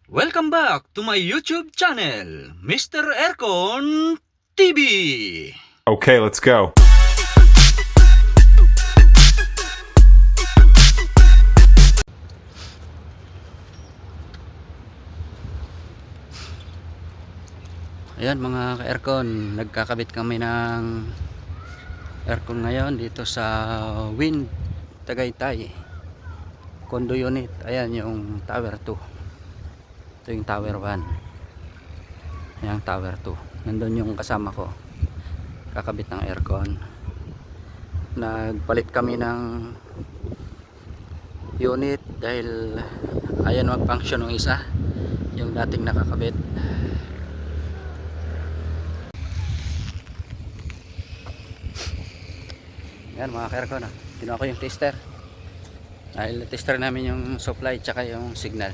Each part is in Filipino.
Welcome back to my YouTube channel, Mr. Aircon TV. Okay, let's go. Ayan mga ka-aircon, nagkakabit kami ng aircon ngayon dito sa Wind Tagaytay condo unit. Ayan yung tower 2, ito yung tower 1, ayan tower 2, nandun yung kasama ko kakabit ng aircon. Nagpalit kami ng unit dahil ayan mag-function ng isa, yung dating nakakabit. Yan mga ka-aircon, kinuha ko yung tester dahil tester namin yung supply tsaka yung signal.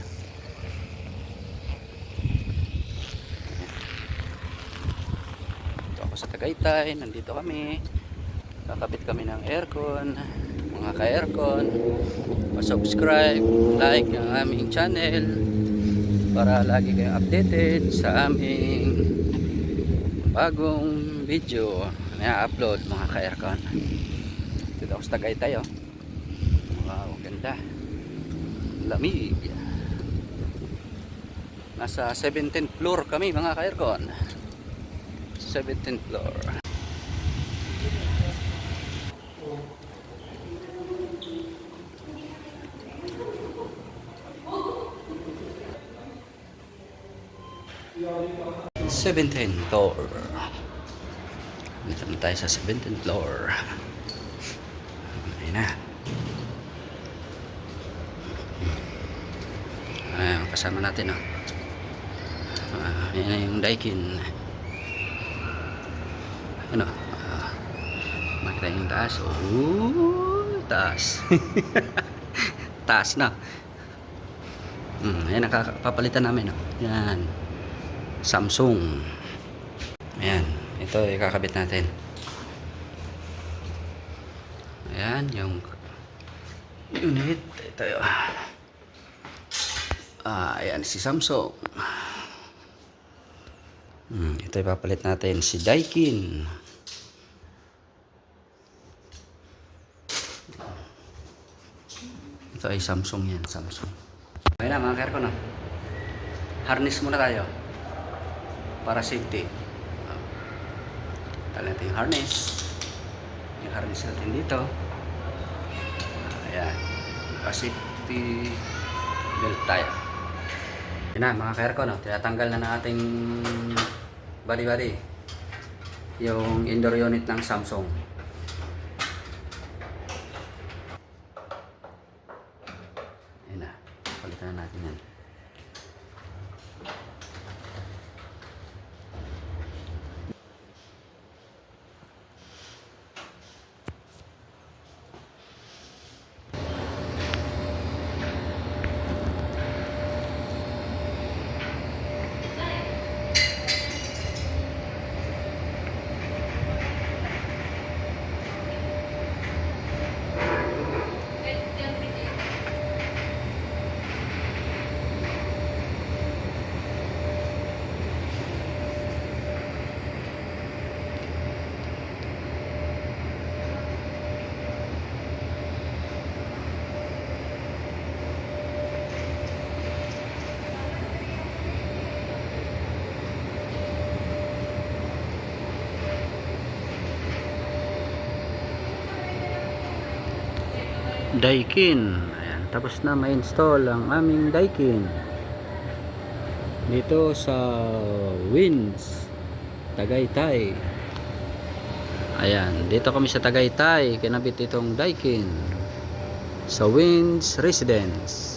Ito ako sa Tagaytay, nandito kami, kakabit kami ng aircon. Mga ka-aircon, pa-subscribe, like ang aming channel para lagi kayong updated sa aming bagong video na upload mga ka-aircon. Dito ako sa Tagaytay, oh. Wow, ganda, lamig. Nasa 17th floor kami mga ka-aircon, 17th floor. Seventeenth floor. Dito na tayo sa 17th floor. Ayan na. Ayan, kasama natin, oh. Ayan na yung Daikin. Ano? Makita yung taas. Oh, taas. Taas na. Ayan, nakapapalitan namin, oh. Ayan. Samsung. Ayan, ito ikakabit natin. Ayan yung unit. Ito yun. Ayan si Samsung. Ito ipapalit natin si Daikin. Ito ay Samsung yan, Samsung. Okay na mga ka-aircon, no? Harness muna tayo para safety. Tala natin yung harness. Yung harness natin dito. Ayan. Safety belt tayo. Yun na mga ka-aircon, no? Tinatanggal na nating body yung indoor unit ng Samsung. Yun na. Palitan na natin yan. Daikin. Ayan, tapos na ma-install ang aming Daikin dito sa Winds Tagaytay. Ayan, dito kami sa Tagaytay, kinabit itong Daikin sa Winds Residence.